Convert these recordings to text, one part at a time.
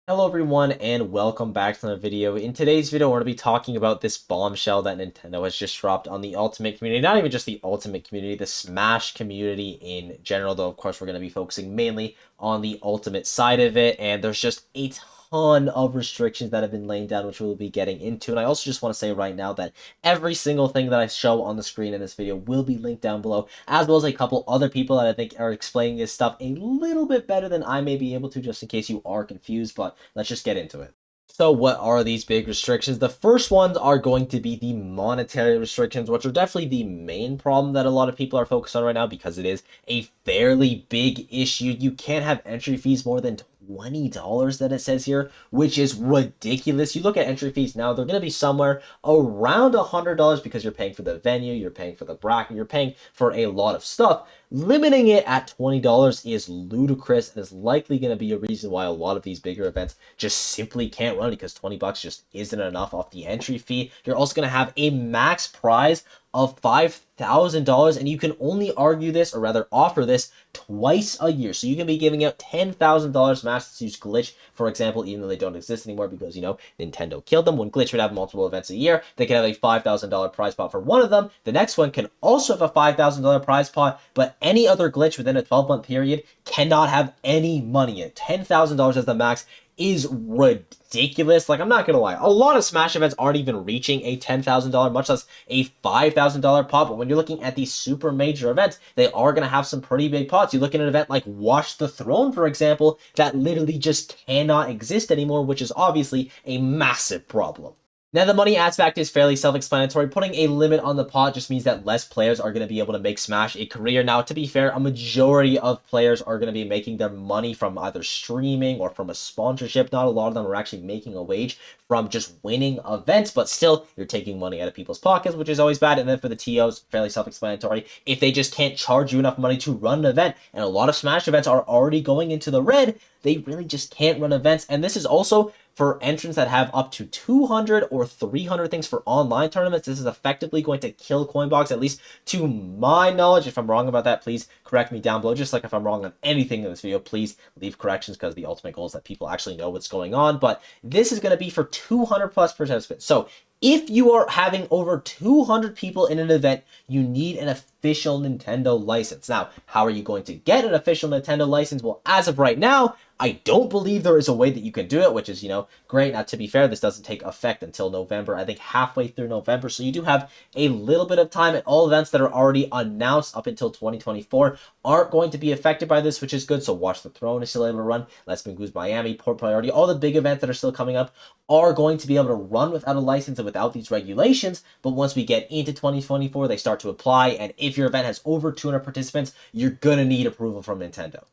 Hello everyone and welcome back to another video. In today's video, we're going to be talking about this bombshell that Nintendo has just dropped on the Ultimate community. Not even just the Ultimate community, the Smash community in general, though of course we're going to be focusing mainly on the Ultimate side of it. And there's just a ton of restrictions that have been laid down, which we'll be getting into. And I also just want to say right now that every single thing that I show on the screen in this video will be linked down below, as well as a couple other people that I think are explaining this stuff a little bit better than I may be able to, just in case you are confused. But let's just get into it. So what are these big restrictions? The first ones are going to be the monetary restrictions, which are definitely the main problem that a lot of people are focused on right now because it is a fairly big issue. You can't have entry fees more than $20 that it says here, which is ridiculous. You look at entry fees now, they're going to be somewhere around $100 because you're paying for the venue, you're paying for the bracket, you're paying for a lot of stuff. Limiting it at $20 is ludicrous and is likely going to be a reason why a lot of these bigger events just simply can't run because 20 bucks just isn't enough off the entry fee. You're also going to have a max prize of $5,000, and you can only argue this, or rather offer this, twice a year. So you can be giving out $10,000 max to use Glitch, for example, even though they don't exist anymore because, you know, Nintendo killed them. When Glitch would have multiple events a year, they could have a $5,000 prize pot for one of them. The next one can also have a $5,000 prize pot, but any other Glitch within a 12-month period cannot have any money in it. $10,000 as the max is ridiculous. Like, I'm not gonna lie, a lot of Smash events aren't even reaching a $10,000, much less a $5,000 pot. But when you're looking at these super major events, they are gonna have some pretty big pots. You look at an event like Watch the Throne, for example, that literally just cannot exist anymore, which is obviously a massive problem. Now, the money aspect is fairly self-explanatory. Putting a limit on the pot just means that less players are going to be able to make Smash a career. Now, to be fair, a majority of players are going to be making their money from either streaming or from a sponsorship. Not a lot of them are actually making a wage from just winning events, but still, you're taking money out of people's pockets, which is always bad. And then for the TOs, fairly self-explanatory. If they just can't charge you enough money to run an event, and a lot of Smash events are already going into the red, they really just can't run events. And this is also for entrants that have up to 200 or 300 things for online tournaments. This is effectively going to kill Coinbox, at least to my knowledge. If I'm wrong about that, please correct me down below. Just like if I'm wrong on anything in this video, please leave corrections because the ultimate goal is that people actually know what's going on. But this is going to be for 200 plus participants. So if you are having over 200 people in an event, you need an official Nintendo license. Now, how are you going to get an official Nintendo license? Well, as of right now, I don't believe there is a way that you can do it, which is, you know, great. Now, to be fair, this doesn't take effect until November, I think halfway through November. So you do have a little bit of time, and all events that are already announced up until 2024 aren't going to be affected by this, which is good. So Watch the Throne is still able to run. Let's Make Moves Miami, Port Priority, all the big events that are still coming up are going to be able to run without a license and without these regulations. But once we get into 2024, they start to apply. And if your event has over 200 participants, you're going to need approval from Nintendo.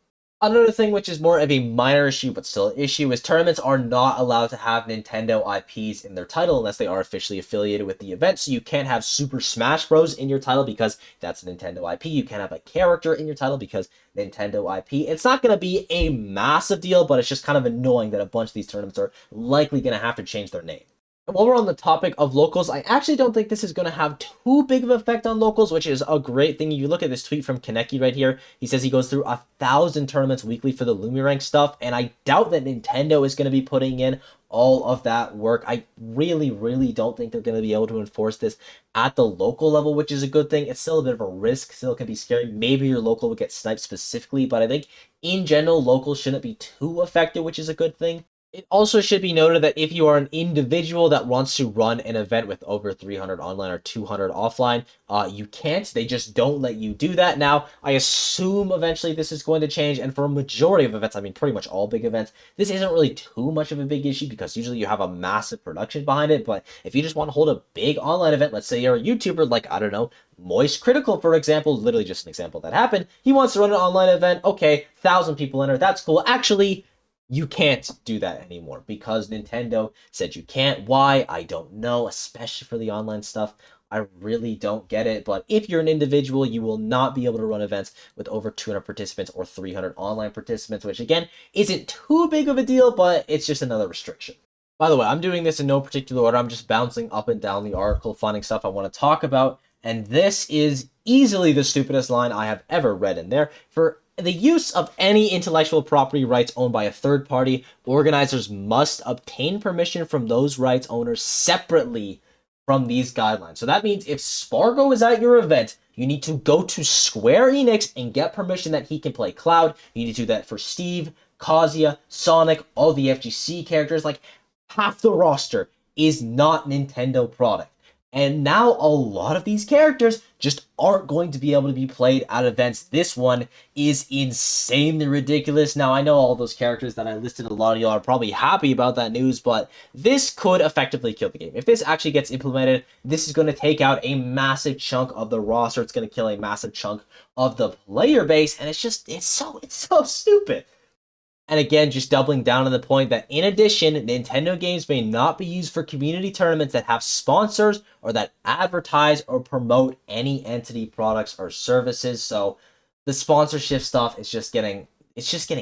Another thing which is more of a minor issue but still an issue is tournaments are not allowed to have Nintendo IPs in their title unless they are officially affiliated with the event. So you can't have Super Smash Bros. In your title because that's a Nintendo IP. You can't have a character in your title because Nintendo IP. It's not going to be a massive deal, but it's just kind of annoying that a bunch of these tournaments are likely going to have to change their name. And while we're on the topic of locals, I actually don't think this is going to have too big of an effect on locals, which is a great thing. You look at this tweet from Kaneki right here. He says he goes through 1,000 tournaments weekly for the Lumirank stuff, and I doubt that Nintendo is going to be putting in all of that work. I really don't think they're going to be able to enforce this at the local level, which is a good thing. It's still a bit of a risk, still can be scary. Maybe your local will get sniped specifically, but I think in general, locals shouldn't be too affected, which is a good thing. It also should be noted that if you are an individual that wants to run an event with over 300 online or 200 offline, you can't. They just don't let you do that. Now, I assume eventually this is going to change, and for a majority of events, I mean pretty much all big events, this isn't really too much of a big issue because usually you have a massive production behind it. But if you just want to hold a big online event, let's say you're a YouTuber like, I don't know, Moist Critical, for example, literally just an example that happened. He wants to run an online event. Okay, 1,000 people enter. That's cool. Actually, you can't do that anymore because Nintendo said you can't. Why? I don't know, especially for the online stuff. I really don't get it. But if you're an individual, you will not be able to run events with over 200 participants or 300 online participants, which again, isn't too big of a deal, but it's just another restriction. By the way, I'm doing this in no particular order. I'm just bouncing up and down the article, finding stuff I want to talk about. And this is easily the stupidest line I have ever read in there. For the use of any intellectual property rights owned by a third party, organizers must obtain permission from those rights owners separately from these guidelines. So that means if Spargo is at your event, you need to go to Square Enix and get permission that he can play Cloud. You need to do that for Steve, Kazuya, Sonic, all the FGC characters. Like, half the roster is not Nintendo product. And now a lot of these characters just aren't going to be able to be played at events. This one is insanely ridiculous. Now, I know all those characters that I listed, a lot of y'all are probably happy about that news, but this could effectively kill the game. If this actually gets implemented, this is going to take out a massive chunk of the roster. It's going to kill a massive chunk of the player base, and it's so stupid. And again, just doubling down on the point that in addition, Nintendo games may not be used for community tournaments that have sponsors or that advertise or promote any entity products or services. So the sponsorship stuff is just getting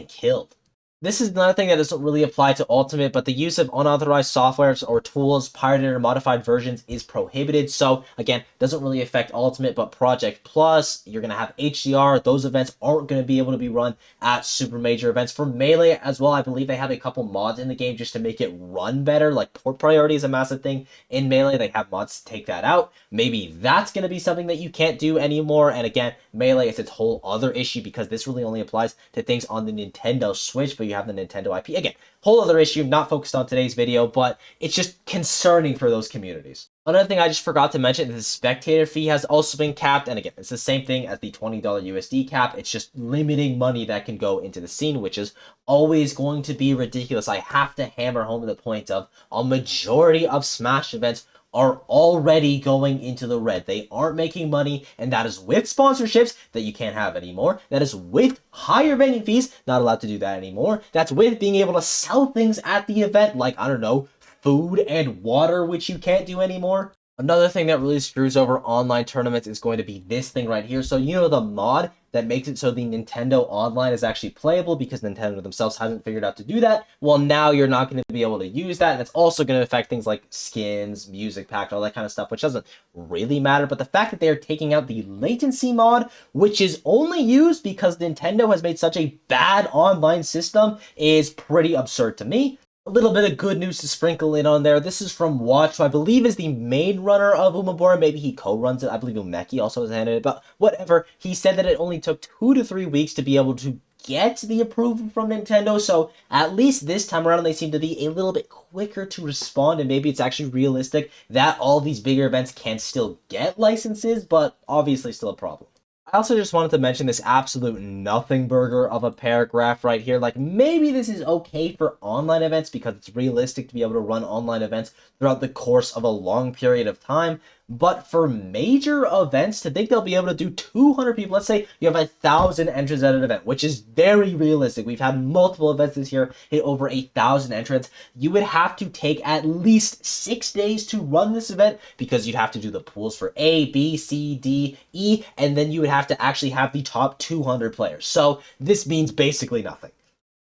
killed. This is another thing that doesn't really apply to Ultimate, but the use of unauthorized softwares or tools, pirated or modified versions is prohibited. So again, doesn't really affect Ultimate, but Project Plus, you're going to have HDR. Those events aren't going to be able to be run at super major events. For Melee as well, I believe they have a couple mods in the game just to make it run better. Like port priority is a massive thing in Melee. They have mods to take that out. Maybe that's going to be something that you can't do anymore. And again, Melee is its whole other issue because this really only applies to things on the Nintendo Switch, but you have the Nintendo IP. Again, whole other issue, not focused on today's video, but it's just concerning for those communities. Another thing I just forgot to mention is the spectator fee has also been capped, and again, it's the same thing as the $20 USD cap. It's just limiting money that can go into the scene, which is always going to be ridiculous. I have to hammer home the point of a majority of Smash events are already going into the red. They aren't making money, and that is with sponsorships that you can't have anymore. That is with higher venue fees, not allowed to do that anymore. That's with being able to sell things at the event, like, I don't know, food and water, which you can't do anymore. Another thing that really screws over online tournaments is going to be this thing right here. So you know the mod that makes it so the Nintendo Online is actually playable because Nintendo themselves hasn't figured out to do that? Well, now you're not going to be able to use that, and it's also going to affect things like skins, music pack, all that kind of stuff, which doesn't really matter. But the fact that they're taking out the latency mod, which is only used because Nintendo has made such a bad online system, is pretty absurd to me. A little bit of good news to sprinkle in on there. This is from Watch, who I believe is the main runner of Umabora. Maybe he co-runs it. I believe Umeki also has handed it, but whatever. He said that it only took 2 to 3 weeks to be able to get the approval from Nintendo, so at least this time around they seem to be a little bit quicker to respond, and maybe it's actually realistic that all these bigger events can still get licenses, but obviously still a problem. I also just wanted to mention this absolute nothing burger of a paragraph right here. Like, maybe this is okay for online events because it's realistic to be able to run online events throughout the course of a long period of time. But for major events, to think they'll be able to do 200 people, let's say you have 1,000 entrants at an event, which is very realistic. We've had multiple events this year hit over 1,000 entrants. You would have to take at least 6 days to run this event because you'd have to do the pools for A, B, C, D, E, and then you would have to actually have the top 200 players. So this means basically nothing.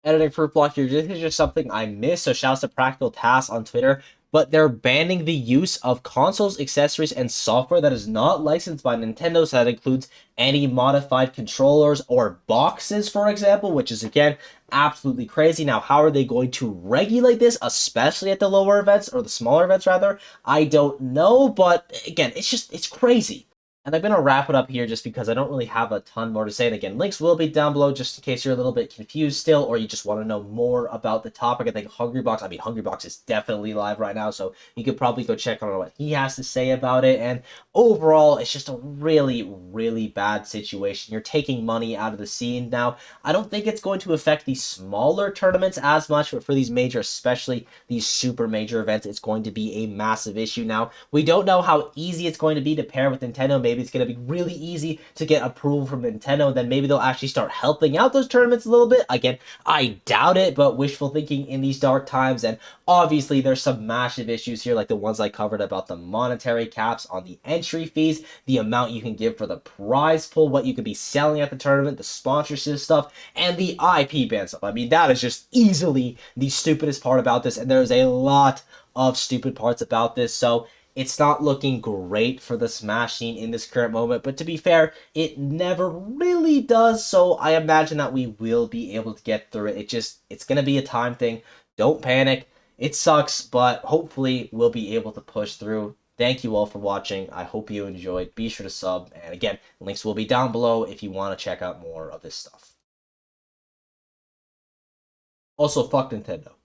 Editing fruit block here, this is just something I miss, so shouts to Practical Tasks on Twitter. But they're banning the use of consoles, accessories, and software that is not licensed by Nintendo, so that includes any modified controllers or boxes, for example, which is, again, absolutely crazy. Now, how are they going to regulate this, especially at the lower events, or the smaller events, rather? I don't know, but, again, it's crazy. And I'm going to wrap it up here just because I don't really have a ton more to say. And again, links will be down below just in case you're a little bit confused still, or you just want to know more about the topic. I think Hungrybox is definitely live right now, so you could probably go check out what he has to say about it. And overall, it's just a really, really bad situation. You're taking money out of the scene. Now, I don't think it's going to affect the smaller tournaments as much, but for these major, especially these super major events, it's going to be a massive issue. Now, we don't know how easy it's going to be to pair with Nintendo. Maybe it's going to be really easy to get approval from Nintendo, then maybe they'll actually start helping out those tournaments a little bit. Again, I doubt it, but wishful thinking in these dark times. And obviously there's some massive issues here, like the ones I covered about the monetary caps on the entry fees, the amount you can give for the prize pool, what you could be selling at the tournament, the sponsorship stuff, and the IP ban stuff. I mean, that is just easily the stupidest part about this, and there's a lot of stupid parts about this. So It's not looking great for the Smash scene in this current moment, but to be fair, it never really does, so I imagine that we will be able to get through it. It's going to be a time thing. Don't panic. It sucks, but hopefully we'll be able to push through. Thank you all for watching. I hope you enjoyed. Be sure to sub, and again, links will be down below if you want to check out more of this stuff. Also, fuck Nintendo.